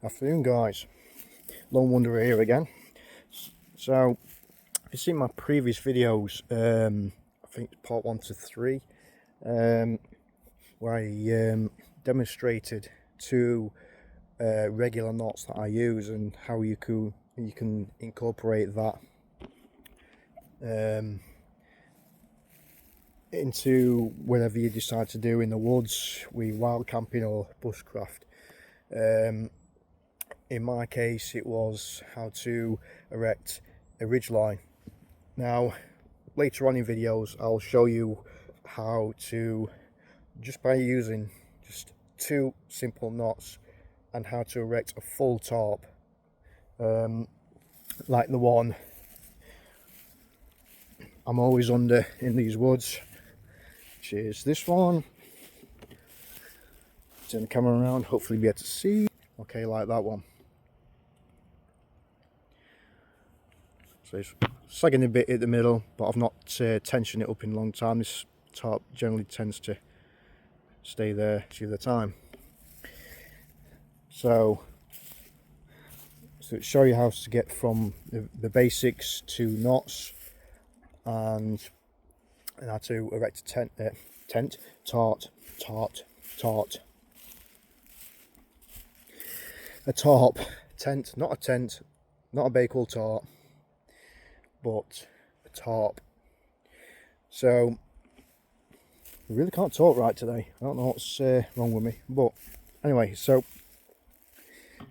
Afternoon, guys. Lone Wanderer here again. So, if you've seen my previous videos, I think it's part 1 to 3, where I demonstrated two regular knots that I use and how you can incorporate that into whatever you decide to do in the woods, with wild camping or bushcraft. In my case, it was how to erect a ridgeline. Now, later on in videos, I'll show you how to, just by using just two simple knots, and how to erect a full tarp, like the one I'm always under in these woods, which is this one. Turn the camera around, hopefully be able to see. Okay, like that one. So it's sagging a bit at the middle, but I've not tensioned it up in a long time. This tarp generally tends to stay there through the time. So to show you how to get from the basics to knots, and how to erect a tent, not a tent, not a Bakewell tarp, but a tarp. So I really can't talk right today. I don't know what's wrong with me, but anyway, so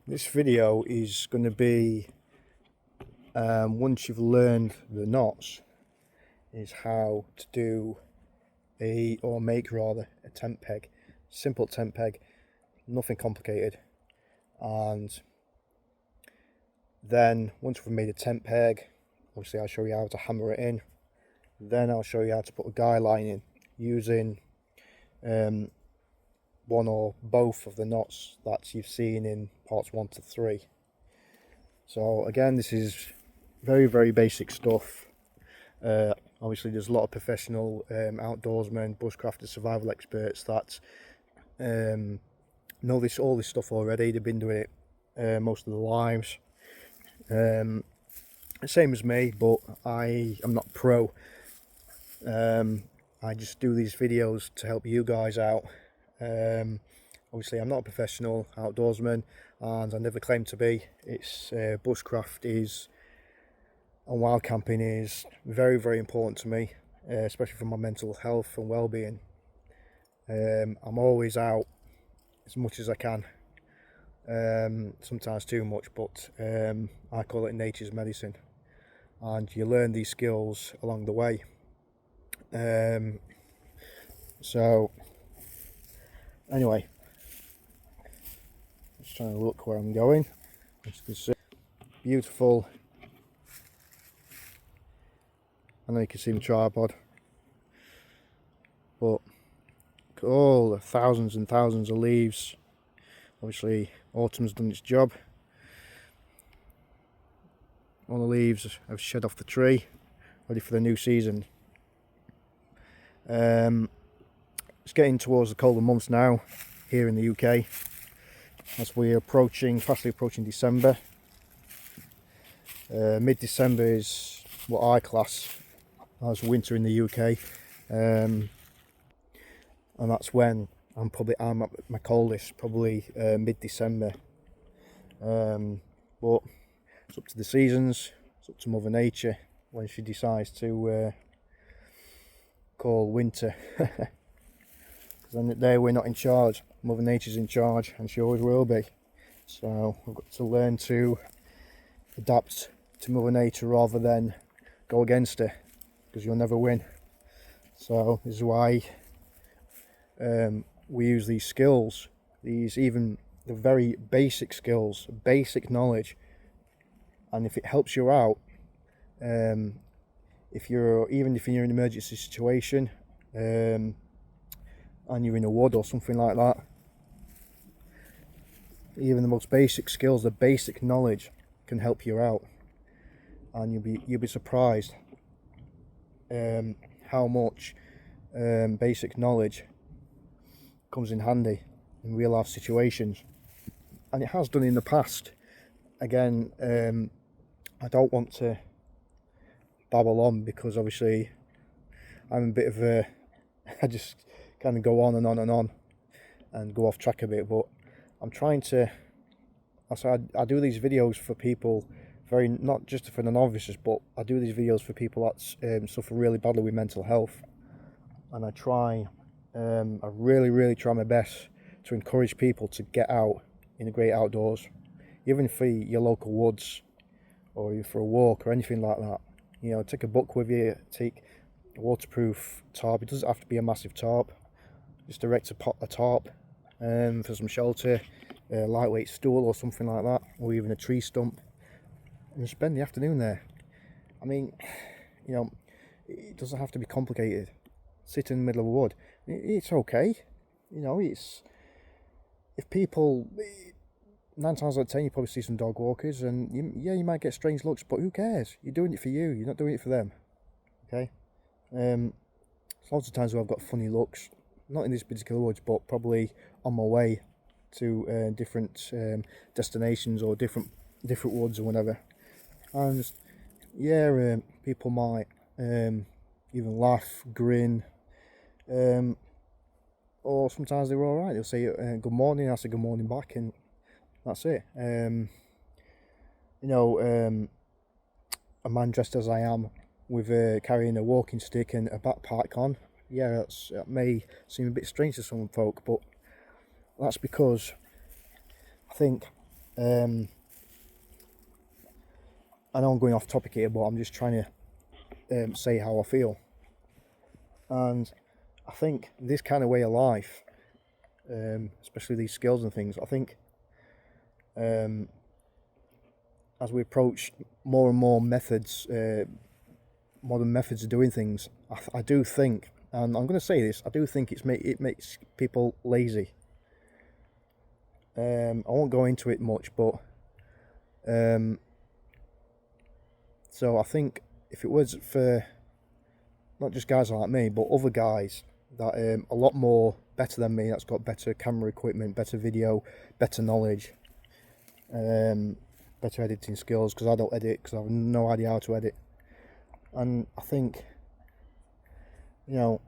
this video is going to be, once you've learned the knots, is how to do make a tent peg. Simple tent peg, nothing complicated. And then once we've made a tent peg, obviously I'll show you how to hammer it in. Then I'll show you how to put a guy line in using one or both of the knots that you've seen in parts 1 to 3. So again, this is very, very basic stuff. Obviously there's a lot of professional outdoorsmen, bushcrafters, survival experts that know all this stuff already. They've been doing it most of their lives. Same as me, but I am not pro. I just do these videos to help you guys out. Obviously I'm not a professional outdoorsman, and I never claim to be. It's bushcraft is, and wild camping is very, very important to me, especially for my mental health and well-being. I'm always out as much as I can, sometimes too much, but I call it nature's medicine, and you learn these skills along the way. So anyway, just trying to look where I'm going. As you can see, beautiful. I know you can see the tripod, but all the thousands and thousands of leaves. Obviously autumn's done its job. All the leaves have shed off the tree, ready for the new season. It's getting towards the colder months now here in the UK, as we're fastly approaching December. Mid-December is what I class as winter in the UK, and that's when I'm at my coldest, probably mid-December. But it's up to the seasons, it's up to Mother Nature when she decides to call winter. Because on that day we're not in charge. Mother Nature's in charge, and she always will be. So we've got to learn to adapt to Mother Nature rather than go against her, because you'll never win. So this is why we use these skills, even the very basic skills, basic knowledge. And if it helps you out, if you're in an emergency situation, and you're in a wood or something like that, even the most basic skills, the basic knowledge can help you out, and you'll be surprised how much basic knowledge comes in handy in real life situations. and it has done in the past. Again, I don't want to babble on because obviously I'm a bit of a, I just kind of go on and on and on and go off track a bit, but I'm trying to, I do these videos for people, not just for the novices, but I do these videos for people that suffer really badly with mental health, and I really try my best to encourage people to get out in the great outdoors, even for your local woods or for a walk or anything like that. You know, take a book with you, take a waterproof tarp. It doesn't have to be a massive tarp, just erect a tarp for some shelter, a lightweight stool or something like that, or even a tree stump, and spend the afternoon there. I mean, you know, it doesn't have to be complicated. Sit in the middle of a wood, it's okay. You know, it's, if people, 9 times out of 10 you probably see some dog walkers, and you might get strange looks, but who cares? You're doing it for you, you're not doing it for them. Okay. Lots of times where I've got funny looks, not in this particular woods, but probably on my way to different destinations or different woods or whatever, and yeah, people might even laugh, grin, or sometimes they're all right. They'll say good morning, I say good morning back, and that's it. You know, a man dressed as I am with carrying a walking stick and a backpack on, yeah, that may seem a bit strange to some folk, but that's because I think, I know I'm going off topic here, but I'm just trying to say how I feel. And I think this kind of way of life, especially these skills and things, I think as we approach more and more methods, modern methods of doing things, I do think, and I'm going to say this, I do think it makes people lazy. I won't go into it much, but so I think if it was for not just guys like me, but other guys that a lot more better than me, that's got better camera equipment, better video, better knowledge, better editing skills, because I don't edit, because I have no idea how to edit. And I think, you know,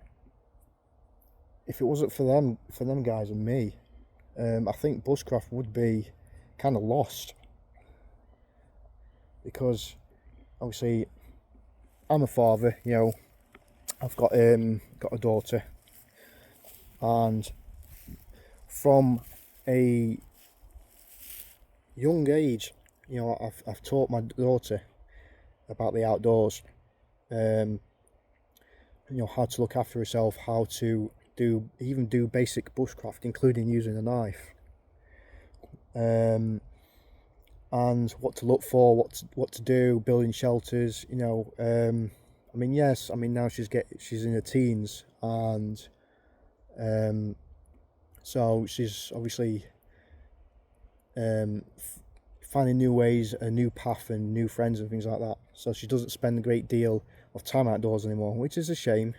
if it wasn't for them guys and me, I think bushcraft would be kind of lost, because obviously I'm a father, you know, I've got a daughter, and from a young age, you know, I've taught my daughter about the outdoors, you know, how to look after herself, how to do basic bushcraft, including using a knife, and what to look for, what to do, building shelters, you know. I mean, yes, I mean now she's in her teens, and so she's obviously finding new ways, a new path, and new friends and things like that. So she doesn't spend a great deal of time outdoors anymore, which is a shame.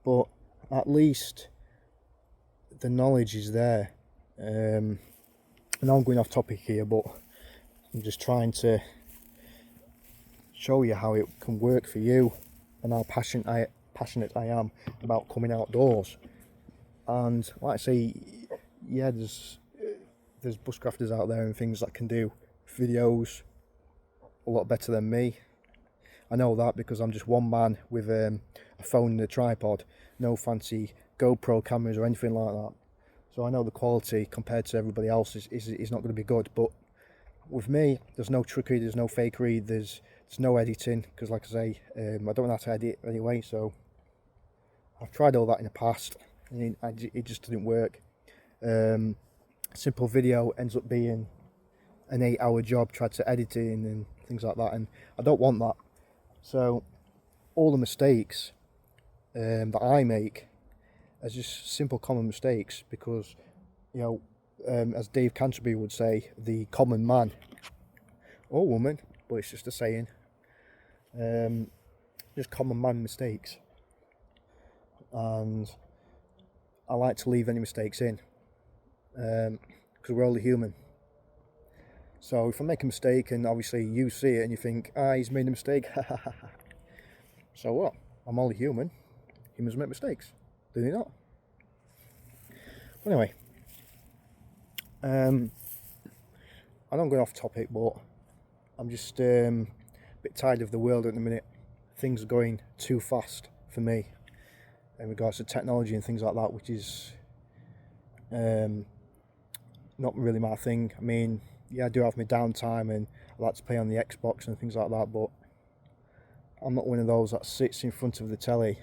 But at least the knowledge is there. I know I'm going off topic here, but I'm just trying to show you how it can work for you, and how passionate I am about coming outdoors. And like I say, yeah, there's bushcrafters out there and things that can do videos a lot better than me. I know that because I'm just one man with a phone and a tripod, no fancy GoPro cameras or anything like that. So I know the quality compared to everybody else is not going to be good. But with me, there's no trickery, there's no fakery, there's no editing, because like I say, I don't know how to edit anyway. So I've tried all that in the past, and it just didn't work. Simple video ends up being an 8-hour job, tried to edit it and things like that, and I don't want that. So all the mistakes that I make are just simple common mistakes, because, you know, as Dave Canterbury would say, the common man or woman, but it's just a saying, just common man mistakes, and I like to leave any mistakes in. because we're only human. So if I make a mistake and obviously you see it and you think, he's made a mistake, so what? I'm only human. Humans make mistakes, do they not? Anyway, I know I'm going off topic, but I'm just a bit tired of the world at the minute. Things are going too fast for me in regards to technology and things like that, which is not really my thing. I mean, yeah, I do have my downtime and I like to play on the Xbox and things like that, but I'm not one of those that sits in front of the telly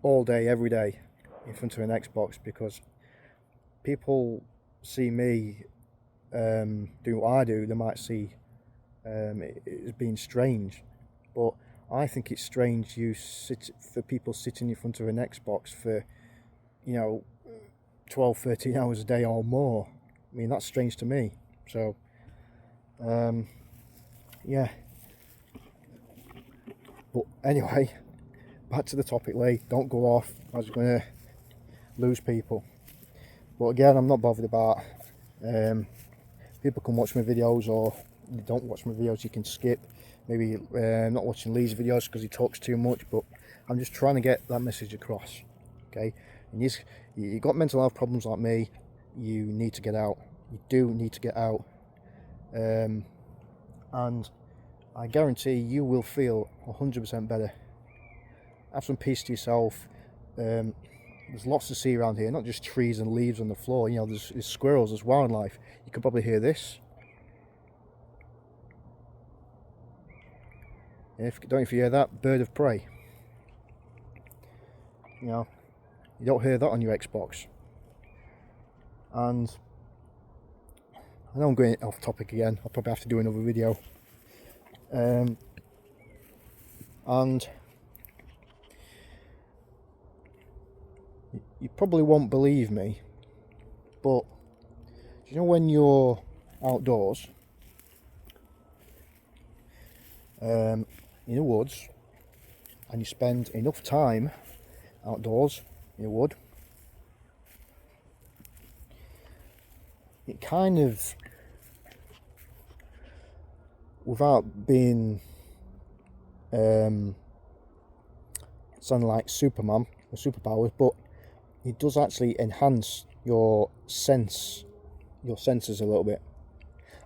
all day, every day in front of an Xbox, because people see me do what I do, they might see it as being strange, but I think it's strange for people sitting in front of an Xbox for 12-13 hours a day or more. I mean, that's strange to me. So yeah, but anyway, back to the topic, Lee. Don't go off. I was going to lose people, but again, I'm not bothered about people can watch my videos, or they don't watch my videos, you can skip. Maybe not watching Lee's videos because he talks too much, but I'm just trying to get that message across. Okay, and you got mental health problems like me, you need to get out. You do need to get out, and I guarantee you will feel 100% better. Have some peace to yourself. There's lots to see around here, not just trees and leaves on the floor. There's squirrels, there's wildlife. You could probably hear this. Don't know if you hear that, bird of prey. You don't hear that on your Xbox. And I know I'm going off topic again. I'll probably have to do another video. And you probably won't believe me, but when you're outdoors in the woods and you spend enough time outdoors in the wood, it kind of, without being sounding like Superman or superpowers, but it does actually enhance your senses a little bit.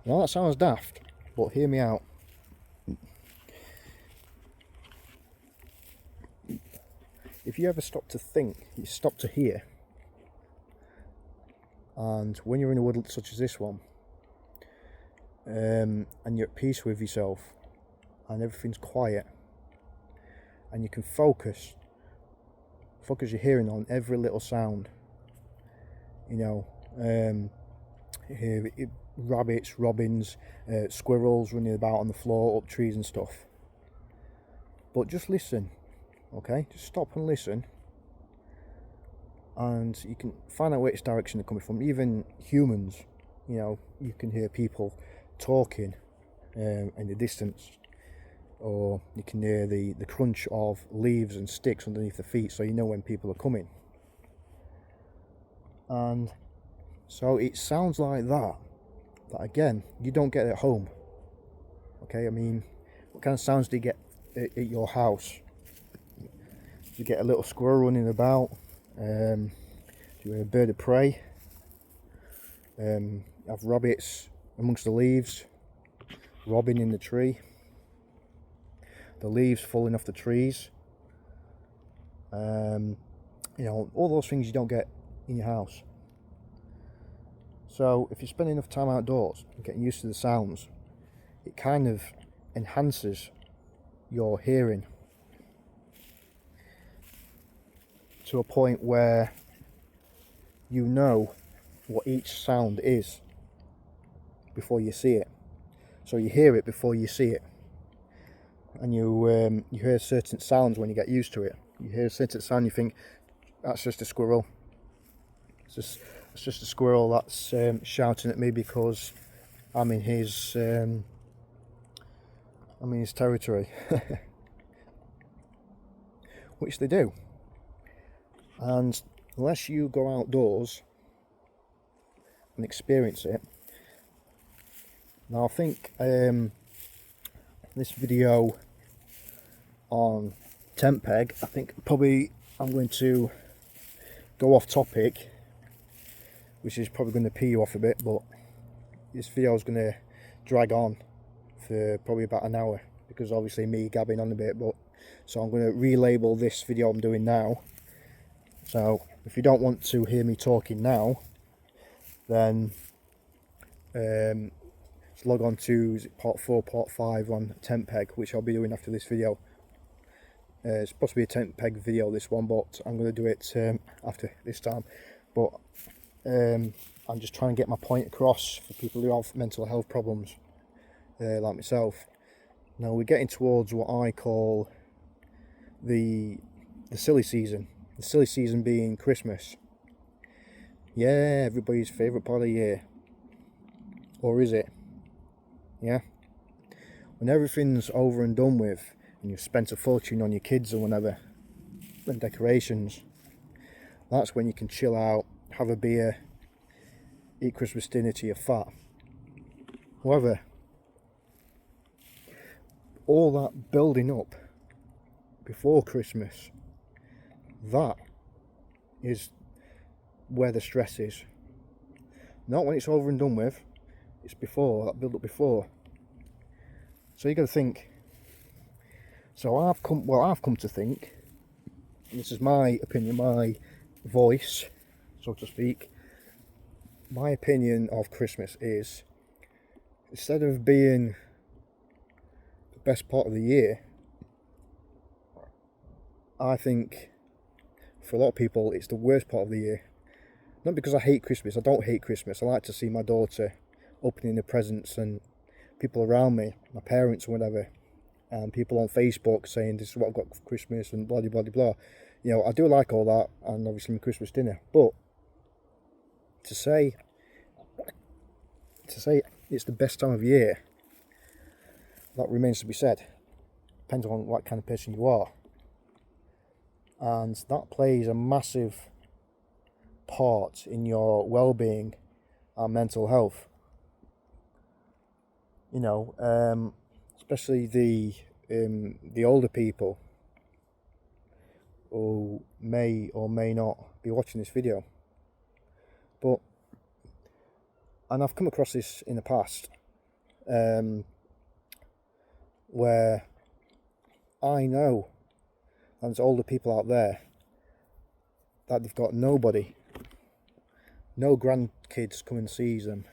I know that sounds daft, but hear me out. If you ever stop to think, you stop to hear, and when you're in a wood such as this one, and you're at peace with yourself, and everything's quiet, and you can focus your hearing on every little sound, you hear rabbits, robins, squirrels running about on the floor, up trees and stuff. But just listen, okay? Just stop and listen, and you can find out which direction they're coming from. Even humans, you can hear people talking in the distance, or you can hear the crunch of leaves and sticks underneath the feet, so you know when people are coming. And so it sounds like that again, you don't get at home. Okay, I mean, what kind of sounds do you get at your house? You get a little squirrel running about, do you hear a bird of prey, have rabbits amongst the leaves, robbing in the tree, the leaves falling off the trees, all those things you don't get in your house. So if you spend enough time outdoors and getting used to the sounds, it kind of enhances your hearing to a point where you know what each sound is before you see it. So you hear it before you see it, and you hear certain sounds when you get used to it. You hear a certain sound, you think that's just a squirrel. It's just a squirrel that's shouting at me because I'm in his territory, which they do. And unless you go outdoors and experience it. Now I think this video on tent peg, I think probably I'm going to go off topic, which is probably going to pee you off a bit, but this video is going to drag on for probably about an hour, because obviously me gabbing on a bit. But so I'm going to relabel this video I'm doing now. So if you don't want to hear me talking now, then just log on to part 4, part 5 on tent peg, which I'll be doing after this video. It's supposed to be a tent peg video, this one, but I'm going to do it after this time. But I'm just trying to get my point across for people who have mental health problems, like myself. Now we're getting towards what I call the silly season. The silly season being Christmas. Yeah, everybody's favourite part of the year. Or is it? Yeah. When everything's over and done with, and you've spent a fortune on your kids or whatever, and decorations, that's when you can chill out, have a beer, eat Christmas dinner till you're fat. However, all that building up before Christmas, that is where the stress is. Not when it's over and done with, it's before, that build up before. So you got to think. So I've come to think, and this is my opinion, my voice, so to speak. My opinion of Christmas is, instead of being the best part of the year, I think for a lot of people it's the worst part of the year. Not because I hate Christmas, I don't hate Christmas. I like to see my daughter opening the presents, and people around me, my parents or whatever, and people on Facebook saying this is what I've got for Christmas and blah blah blah blah. You know, I do like all that, and obviously my Christmas dinner. But to say it's the best time of year, that remains to be said. Depends on what kind of person you are, and that plays a massive part in your well-being and mental health. You know, especially the older people who may or may not be watching this video. But, and I've come across this in the past, where I know there's older people out there that they've got nobody, no grandkids come and sees them.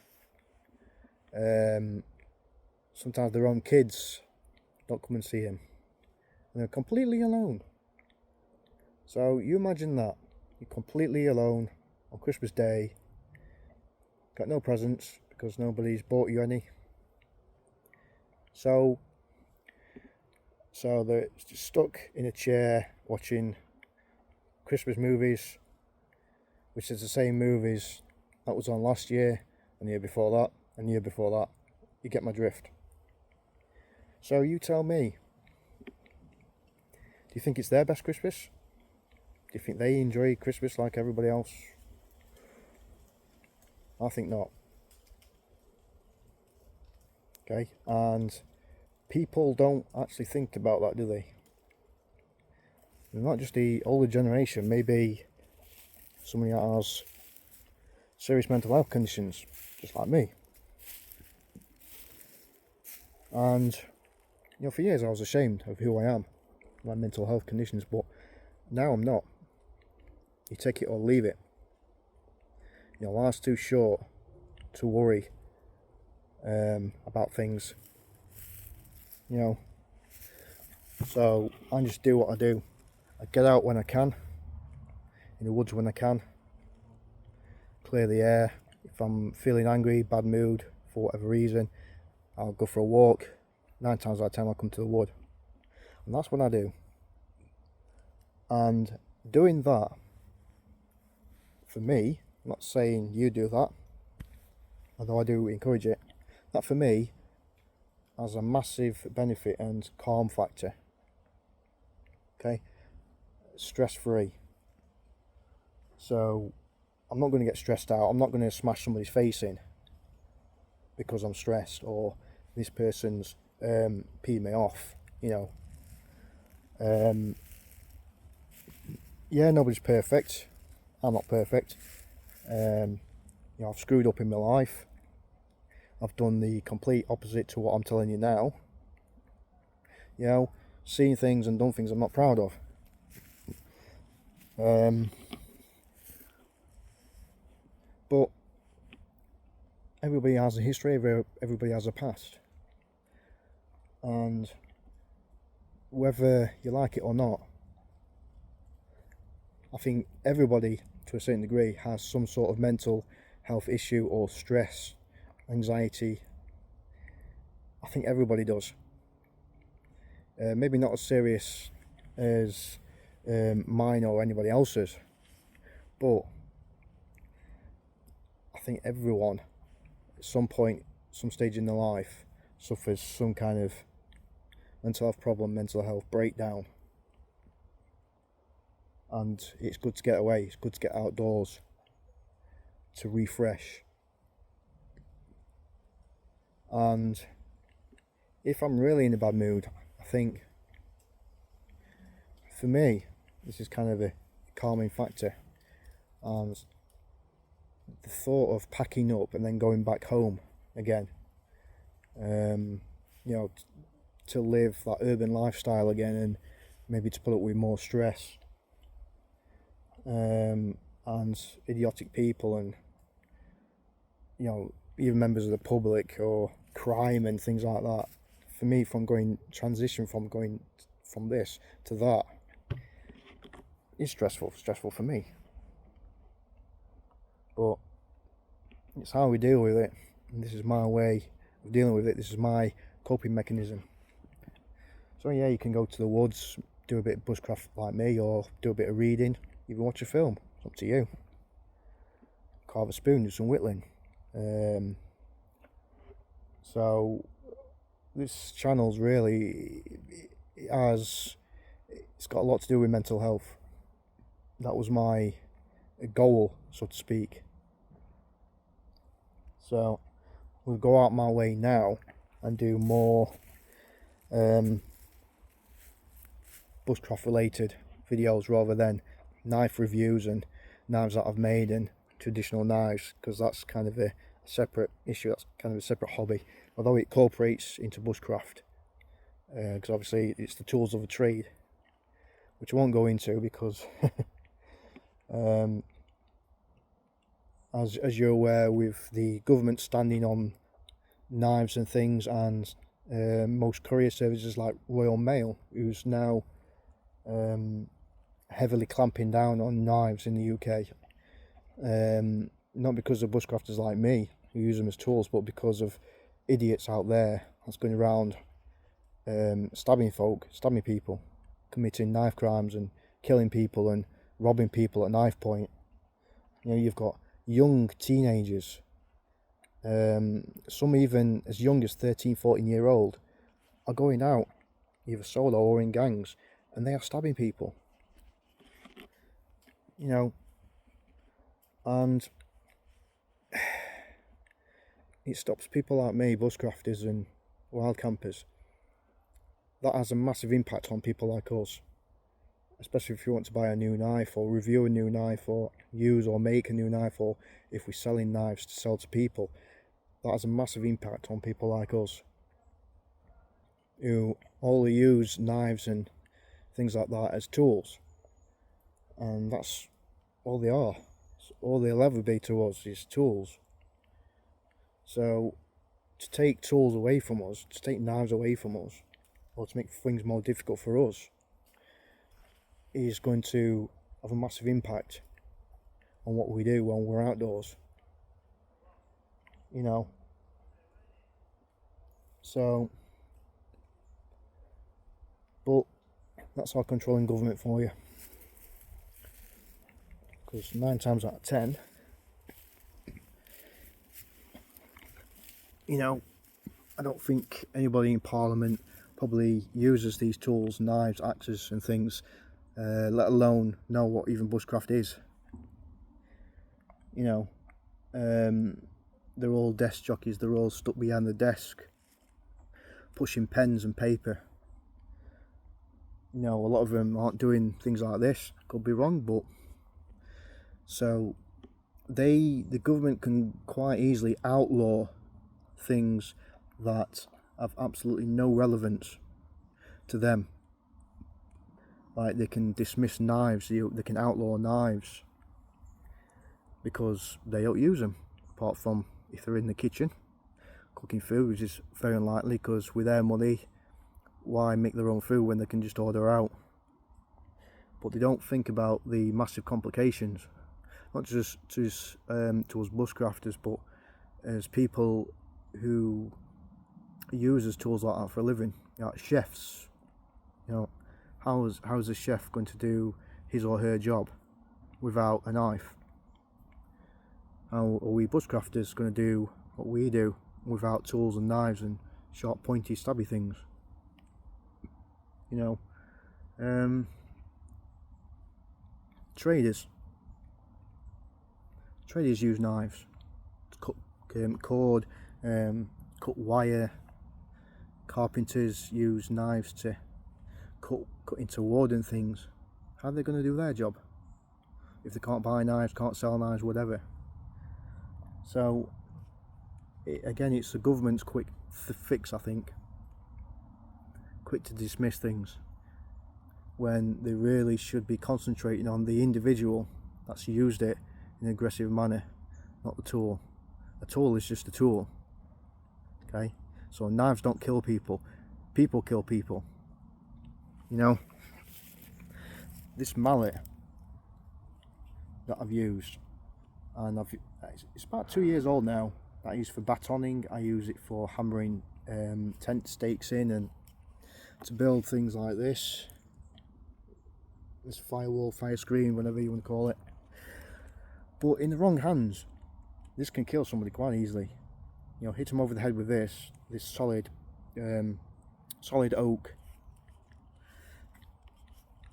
Sometimes their own kids don't come and see them, and they're completely alone. So you imagine that, you're completely alone on Christmas Day, got no presents because nobody's bought you any. So they're just stuck in a chair watching Christmas movies, which is the same movies that was on last year, and the year before that, and the year before that. You get my drift. So you tell me, do you think it's their best Christmas? Do you think they enjoy Christmas like everybody else? I think not. Okay, and people don't actually think about that, do they? Not just the older generation, maybe somebody that has serious mental health conditions, just like me. And, you know, for years I was ashamed of who I am, my mental health conditions, but now I'm not. You take it or leave it. You know, life's too short to worry about things, you know. So I just do what I do. I get out when I can, in the woods when I can, clear the air. If I'm feeling angry, bad mood, for whatever reason, I'll go for a walk. 9 times out of 10 I'll come to the wood. And that's what I do. And doing that, for me, I'm not saying you do that, although I do encourage it, that for me has a massive benefit and calm factor. Okay? Stress free. So I'm not going to get stressed out. I'm not going to smash somebody's face in because I'm stressed, or this person's peed me off, you know. Yeah, nobody's perfect. I'm not perfect. You know, I've screwed up in my life. I've done the complete opposite to what I'm telling you now. You know, seen things and done things I'm not proud of. But everybody has a history, everybody has a past. And whether you like it or not, I think everybody, to a certain degree, has some sort of mental health issue or stress, anxiety. I think everybody does. Maybe not as serious as mine or anybody else's, but I think everyone at some point, some stage in their life, suffers some kind of mental health problem, mental health breakdown. And it's good to get away, it's good to get outdoors, to refresh. And if I'm really in a bad mood, I think for me this is kind of a calming factor. And the thought of packing up and then going back home again, you know, to live that urban lifestyle again, and maybe to put up with more stress and idiotic people, and you know, even members of the public, or crime and things like that. For me, from going from this to that is stressful for me. But it's how we deal with it, and this is my way of dealing with it. This is my coping mechanism. So yeah, you can go to the woods, do a bit of bushcraft like me, or do a bit of reading, even watch a film. It's up to you. Carve a spoon, do some whittling. So this channel's really, it's got a lot to do with mental health. That was my goal, so to speak. So we'll go out my way now and do more bushcraft related videos, rather than knife reviews and knives that I've made and traditional knives, because that's kind of a separate issue, that's kind of a separate hobby, although it incorporates into bushcraft, because obviously it's the tools of a trade, which I won't go into because as you're aware, with the government standing on knives and things, and most courier services like Royal Mail, who's now heavily clamping down on knives in the UK, not because of bushcrafters like me who use them as tools, but because of idiots out there that's going around stabbing people, committing knife crimes and killing people and robbing people at knife point. You know, you've got young teenagers, some even as young as 13-14-year-old, are going out either solo or in gangs, and they are stabbing people, you know. And it stops people like me, bushcrafters and wild campers. That has a massive impact on people like us, especially if you want to buy a new knife, or review a new knife, or use or make a new knife, or if we're selling knives to sell to people. That has a massive impact on people like us, who only use knives and things like that as tools, and that's all they are. All they'll ever be to us is tools. So to take tools away from us, to take knives away from us, or to make things more difficult for us, is going to have a massive impact on what we do when we're outdoors, you know. So, but that's our controlling government for you, because 9 times out of 10, you know, I don't think anybody in Parliament probably uses these tools, knives, axes and things, let alone know what even bushcraft is. you know, they're all desk jockeys, they're all stuck behind the desk pushing pens and paper. You know, a lot of them aren't doing things like this. Could be wrong, but so the government can quite easily outlaw things that have absolutely no relevance to them. Like they can dismiss knives, they can outlaw knives because they don't use them, apart from if they're in the kitchen cooking food, which is very unlikely because with their money, why make their own food when they can just order out? But they don't think about the massive complications, not just to us bushcrafters, but as people who use tools like that for a living, like chefs. You know, how's a chef going to do his or her job without a knife? How are we bushcrafters going to do what we do without tools and knives and sharp, pointy, stabby things? You know, traders use knives to cut cord, cut wire. Carpenters use knives to cut into wood and things. How are they going to do their job if they can't buy knives, can't sell knives, whatever? So again, it's the government's quick fix, I think. Quick to dismiss things when they really should be concentrating on the individual that's used it in an aggressive manner, not the tool. A tool is just a tool. Okay, so knives don't kill people. People kill people. You know, this mallet that I've used, and it's about 2 years old now. That I use for batoning. I use it for hammering tent stakes in and to build things like this firewall, fire screen, whatever you want to call it. But in the wrong hands, this can kill somebody quite easily. You know, hit them over the head with this solid oak,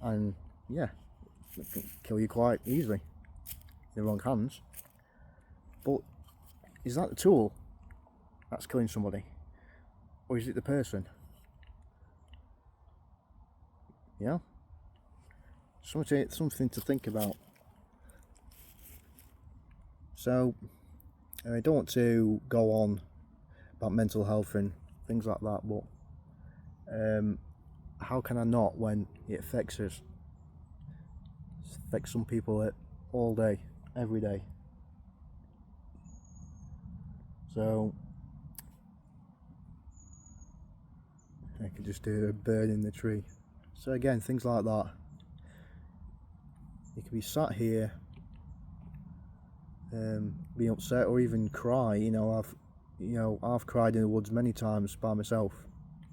and yeah, it can kill you quite easily in the wrong hands. But is that the tool that's killing somebody, or is it the person? Yeah, something to think about. So I don't want to go on about mental health and things like that, but how can I not when it affects us? It affects some people all day, every day. So I could just do a bird in the tree. So again, things like that. You could be sat here, be upset or even cry. I've cried in the woods many times by myself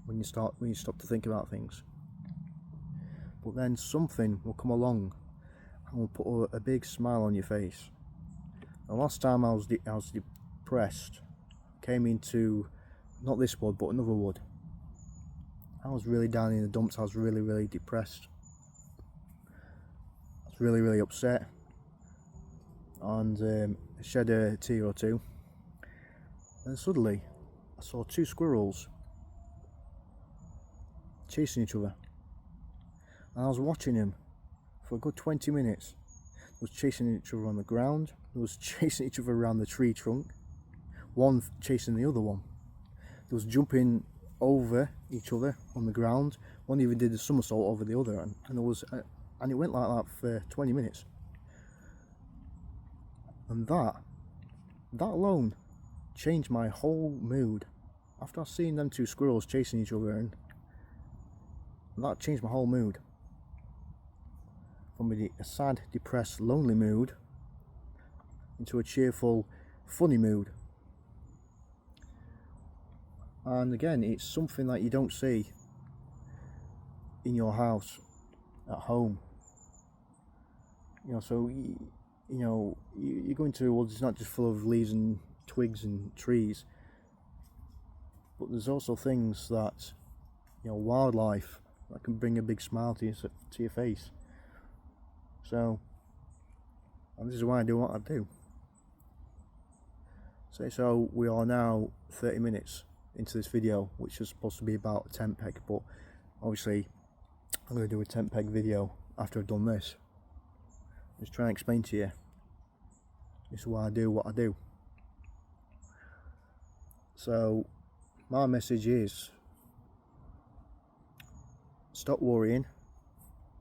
when you stop to think about things. But then something will come along and will put a big smile on your face. The last time I was depressed, came into not this wood but another wood. I was really down in the dumps. I was really, really depressed. I was really, really upset, and shed a tear or two. And suddenly, I saw two squirrels chasing each other. And I was watching them for a good 20 minutes. They was chasing each other on the ground. They was chasing each other around the tree trunk. One chasing the other one. They was jumping over each other on the ground. One even did a somersault over the other, and it went like that for 20 minutes. And that alone changed my whole mood. After I seen them two squirrels chasing each other, and that changed my whole mood. From a sad, depressed, lonely mood into a cheerful, funny mood. And again, it's something that you don't see in your house, at home. So you go into the woods, it's not just full of leaves and twigs and trees, but there's also things that, wildlife that can bring a big smile to your face. So, and this is why I do what I do. So we are now 30 minutes into this video, which is supposed to be about a tent peg, but obviously I'm going to do a tent peg video after I've done this. Just trying to explain to you, this is why I do what I do. So my message is, stop worrying,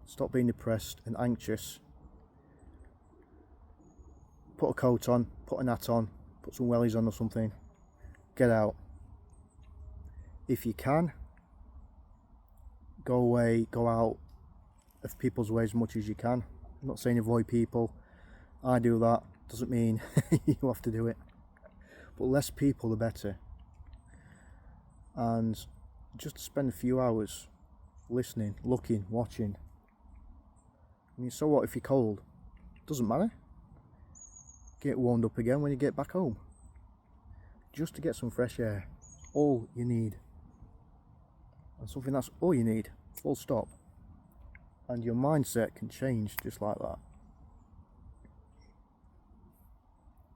stop being depressed and anxious. Put a coat on, put a hat on, put some wellies on or something. Get out. If you can, go away, go out of people's way as much as you can. I'm not saying avoid people. I do that. Doesn't mean you have to do it. But less people the better. And just spend a few hours listening, looking, watching. I mean, so what if you're cold? Doesn't matter. Get warmed up again when you get back home. Just to get some fresh air. All you need. And something that's all you need. Full stop. And your mindset can change just like that.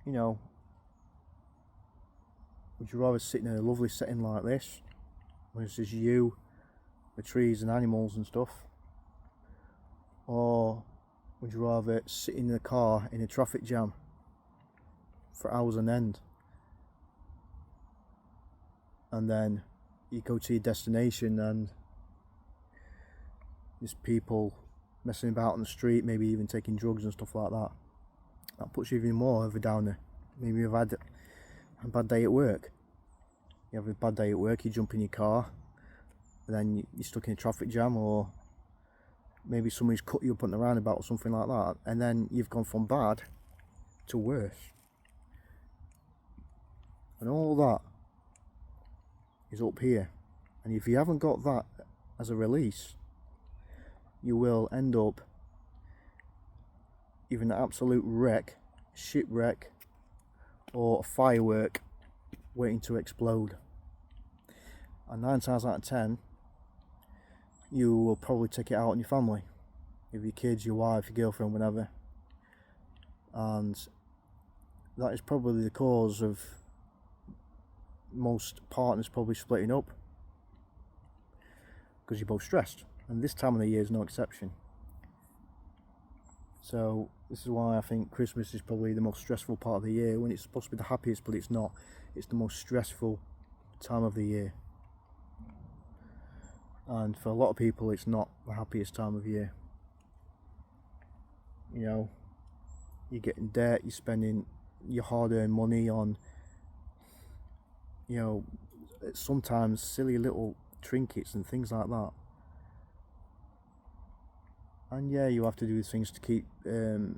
You know, would you rather sit in a lovely setting like this, where it's just you, the trees and animals and stuff? Or would you rather sit in the car in a traffic jam for hours on end, and then you go to your destination and there's people messing about on the street, maybe even taking drugs and stuff like that? That puts you even more of a downer. Maybe you've had a bad day at work. You have a bad day at work, you jump in your car, and then you're stuck in a traffic jam, or maybe somebody's cut you up on the roundabout or something like that, and then you've gone from bad to worse. And all that is up here. And if you haven't got that as a release, you will end up either an absolute wreck, shipwreck, or a firework waiting to explode. And 9 times out of 10, you will probably take it out on your family, with your kids, your wife, your girlfriend, whatever. And that is probably the cause of most partners probably splitting up, because you're both stressed, and this time of the year is no exception. So this is why I think Christmas is probably the most stressful part of the year, when it's supposed to be the happiest, but it's not. It's the most stressful time of the year, and for a lot of people it's not the happiest time of year. You know, you're getting debt, you're spending your hard-earned money on, you know, sometimes silly little trinkets and things like that. And yeah, you have to do things to keep, you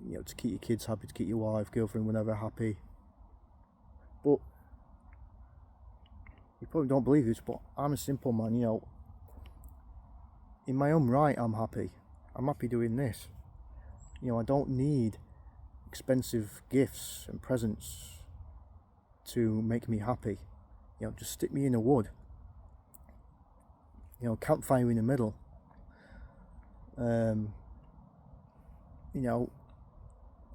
know, to keep your kids happy, to keep your wife, girlfriend, whatever happy. But you probably don't believe this, but I'm a simple man. You know, in my own right, I'm happy. I'm happy doing this. You know, I don't need expensive gifts and presents to make me happy. You know, just stick me in the wood. You know, campfire in the middle. You know,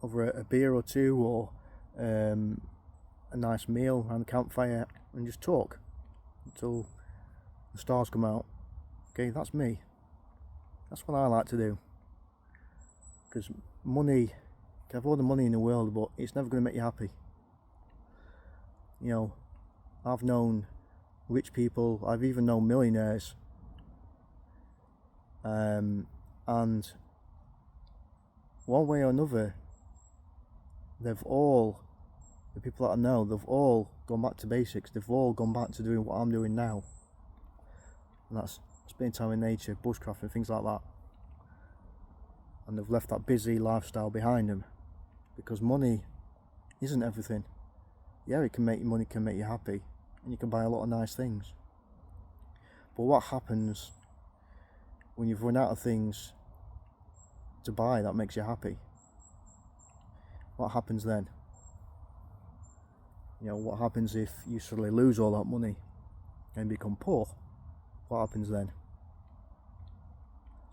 over a beer or two, or a nice meal around the campfire, and just talk until the stars come out. Okay, that's me. That's what I like to do. Because money, you can have all the money in the world, but it's never going to make you happy. You know, I've known rich people, I've even known millionaires, and one way or another, they've all, the people that I know, they've all gone back to basics. They've all gone back to doing what I'm doing now, and that's spending time in nature, bushcrafting, things like that. And they've left that busy lifestyle behind them, because money isn't everything. Yeah, it can make you money, can make you happy, and you can buy a lot of nice things. But what happens when you've run out of things to buy that makes you happy? What happens then? You know, what happens if you suddenly lose all that money and become poor? What happens then?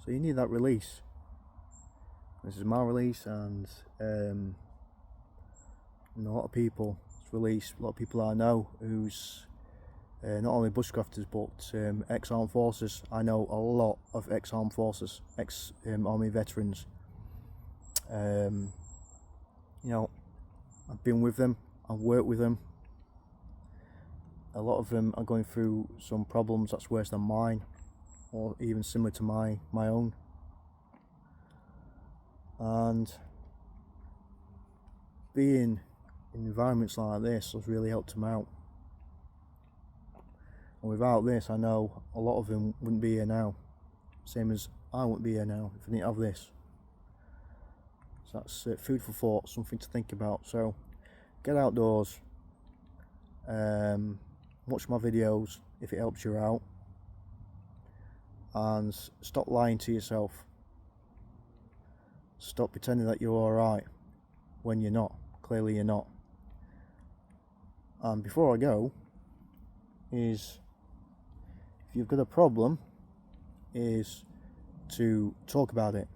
So you need that release. This is my release, and and a lot of people it's released, a lot of people I know who's not only bushcrafters but ex-armed forces. I know a lot of ex-armed forces, ex-army veterans. You know, I've been with them, I've worked with them. A lot of them are going through some problems that's worse than mine, or even similar to my own. And being in environments like this has really helped them out. And without this, I know a lot of them wouldn't be here now. Same as I wouldn't be here now if I didn't have this. So that's food for thought, something to think about. So get outdoors, watch my videos if it helps you out, and stop lying to yourself. Stop pretending that you're alright when you're not. Clearly you're not. And before I go, is if you've got a problem, is to talk about it.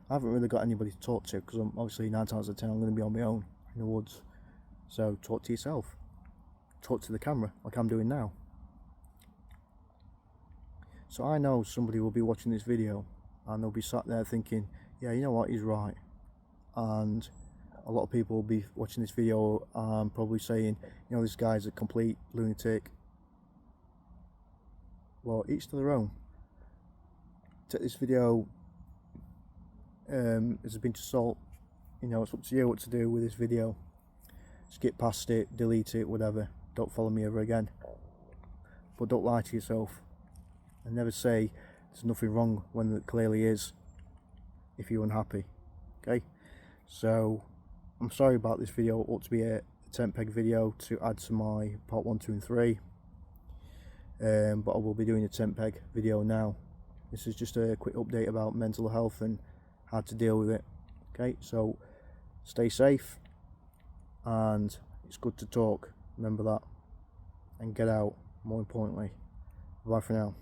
I haven't really got anybody to talk to, because I'm obviously 9 times out of 10 I'm going to be on my own in the woods. So talk to yourself. Talk to the camera like I'm doing now. So I know somebody will be watching this video and they'll be sat there thinking, yeah, you know what, he's right. And a lot of people will be watching this video and probably saying, you know, this guy's a complete lunatic. Well, each to their own. Take this video as a pinch of salt. You know, it's up to you what to do with this video. Skip past it, delete it, whatever. Don't follow me ever again. But don't lie to yourself. And never say there's nothing wrong when there clearly is, if you're unhappy. Okay? So, I'm sorry about this video. It ought to be a tent peg video to add to my part 1, 2 and 3. But I will be doing a tent peg video now. This is just a quick update about mental health and how to deal with it. Okay, so stay safe, and it's good to talk, remember that, and get out, more importantly. Bye for now.